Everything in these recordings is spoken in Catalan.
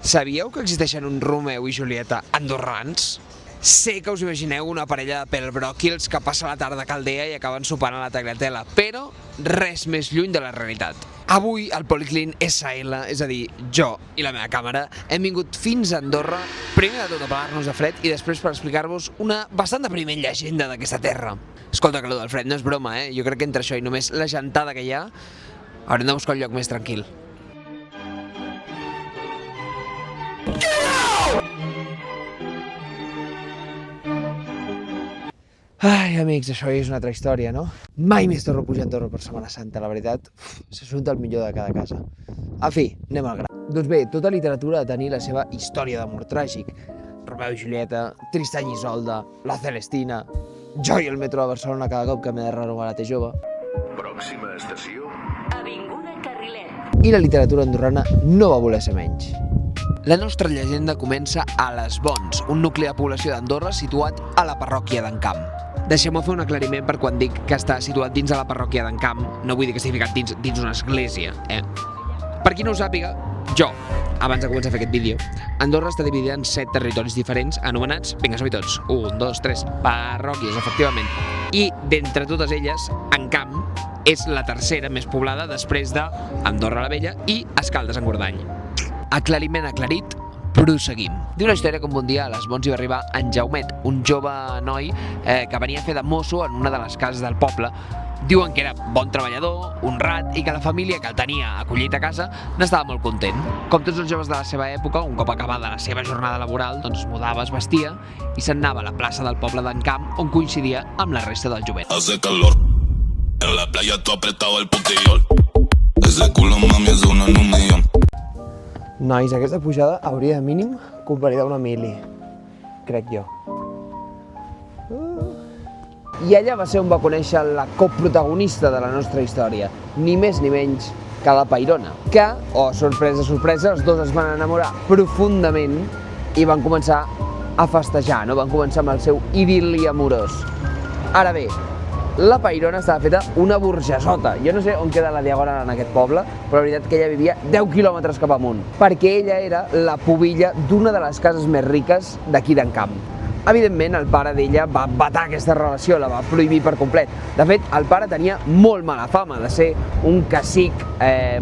Sabíeu que existeixen un Romeu i Julieta andorrans? Sé que us imagineu una parella de pèl-bròquils que passa la tarda a Caldea i acaben sopant a la Tagliatella, però res més lluny de la realitat. Avui, al Policlin SL, és a dir, jo i la meva càmera, hem vingut fins a Andorra, primer de tot a pelar-nos de fred i després per explicar-vos una bastant depriment llegenda d'aquesta terra. Escolta, que allò del fred no és broma, Jo crec que entre això i només la gentada que hi ha, haurem de buscar un lloc més tranquil. Ai, amics, això és una altra història, no? Mai més torno a pujar a Andorra per Setmana Santa, la veritat. Se surt el millor de cada casa. En fi, anem al gra. Doncs bé, tota literatura ha de tenir la seva història d'amor tràgic. Romeu i Julieta, Tristany i Isolda, la Celestina, jo i el metro de Barcelona cada cop que m'he de renovar la T jove. Pròxima estació. Avinguda Carrilet. I la literatura andorrana no va voler ser menys. La nostra llegenda comença a Les Bons, un nucli de població d'Andorra situat a la parròquia d'Encamp. Deixeu-me fer un aclariment per quan dic que està situat dins de la parròquia d'Encamp, no vull dir que estigui ficat dins una església, Per qui no ho sàpiga, jo, abans de començar a fer aquest vídeo, Andorra està dividida en 7 territoris diferents anomenats, vinga, som-hi tots, 1, 2, 3, parròquies, efectivament. I d'entre totes elles, Encamp és la tercera més poblada després d'Andorra la Vella i Escaldes en Gordany. Aclariment aclarit, proseguim. Diu la història com un dia a Les Bons hi va arribar en Jaumet, un jove noi que venia a fer de mosso en una de les cases del poble. Diuen que era bon treballador, honrat i que la família que el tenia acollit a casa n'estava molt content. Com tots els joves de la seva època, un cop acabada la seva jornada laboral, doncs es mudava, es vestia i se'n anava a la plaça del poble d'Encamp on coincidia amb la resta del jovent. Hace calor, en la playa tú apretado el putillol. Ese culo mami es uno en un millón. Nois, aquesta pujada hauria de mínim convalidar una mili, crec jo. I ella va ser on va conèixer la coprotagonista de la nostra història, ni més ni menys que la Peirona, que, sorpresa, sorpresa, els dos es van enamorar profundament i van començar a festejar, no? Van començar amb el seu idil·li amorós. Ara bé, la Peirona estava feta una burgesota. Jo no sé on queda la Diagonal en aquest poble, però la veritat que ella vivia 10 quilòmetres cap amunt, perquè ella era la pubilla d'una de les cases més riques d'aquí d'Encamp. Evidentment, el pare d'ella va vetar aquesta relació, la va prohibir per complet. De fet, el pare tenia molt mala fama de ser un cacic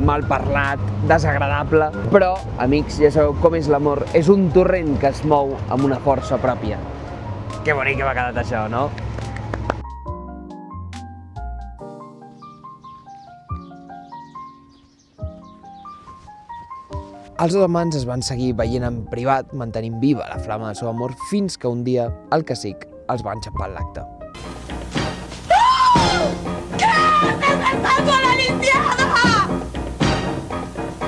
malparlat, desagradable, però, amics, ja sabeu com és l'amor, és un torrent que es mou amb una força pròpia. Que bonic que m'ha quedat això, no? Els dos amants es van seguir veient en privat, mantenint viva la flama del seu amor, fins que un dia el cacic els va enxampar en l'acte. ¿Qué haces estando a la limpiada?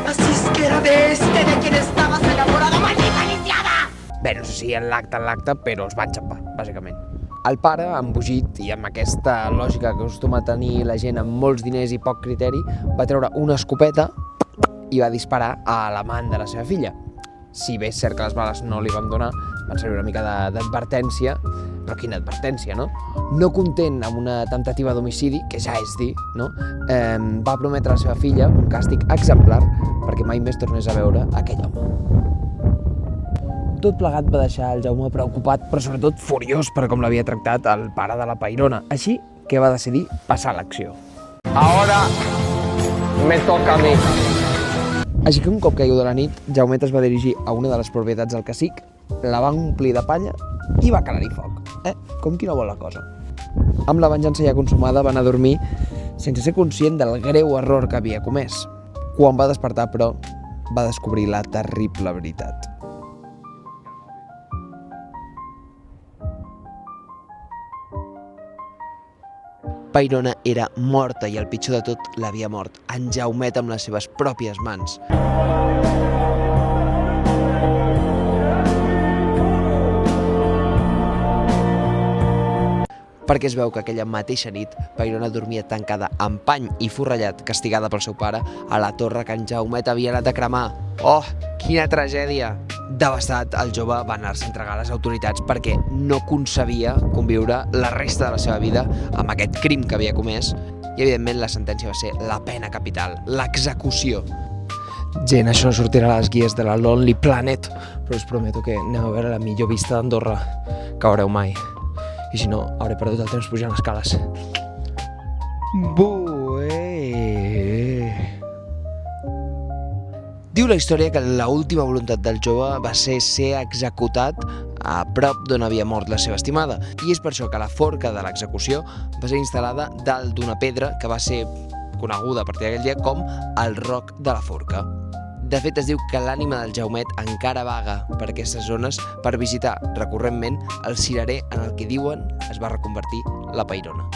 Así es que era de de quien estabas enamorada, maldita lisiada. Bé, no sé si en l'acte, però els va enxampar, bàsicament. El pare, embogit i amb aquesta lògica que acostuma a tenir la gent amb molts diners i poc criteri, va treure una escopeta i va disparar a l'amant de la seva filla. Si bé és cert que les bales no li van donar, van servir una mica d'advertència, però quina advertència, no? No content amb una temptativa d'homicidi, que ja és dir, no? Va prometre a la seva filla un càstig exemplar perquè mai més tornés a veure aquell home. Tot plegat va deixar el Jaume preocupat, però sobretot furiós per com l'havia tractat el pare de la Peirona, així que va decidir passar a l'acció. Ahora me toca a mí. Així que un cop caiguda la nit, Jaumet es va dirigir a una de les propietats del cacic, la va omplir de palla i va calar-hi foc. Com qui no vol la cosa. Amb la venjança ja consumada va anar a dormir sense ser conscient del greu error que havia comès. Quan va despertar, però, va descobrir la terrible veritat. Peirona era morta i el pitjor de tot l'havia mort en Jaumet amb les seves pròpies mans. Perquè es veu que aquella mateixa nit Peirona dormia tancada amb pany i forrellat, castigada pel seu pare, a la torre que en Jaumet havia anat a cremar. Oh, quina tragèdia! Devastat, el jove va anar-se a entregar a les autoritats perquè no concebia conviure la resta de la seva vida amb aquest crim que havia comès i, evidentment, la sentència va ser la pena capital, l'execució. Gent, això no sortirà a les guies de la Lonely Planet, però us prometo que aneu a veure la millor vista d'Andorra que veureu mai. I si no, hauré perdut el temps pujant escales. Diu la història que l'última voluntat del jove va ser executat a prop d'on havia mort la seva estimada, i és per això que la forca de l'execució va ser instal·lada dalt d'una pedra que va ser coneguda a partir d'aquell dia com el Roc de la Forca. De fet, es diu que l'ànima del Jaumet encara vaga per aquestes zones per visitar recurrentment el cirerer en el que diuen es va reconvertir la Peirona.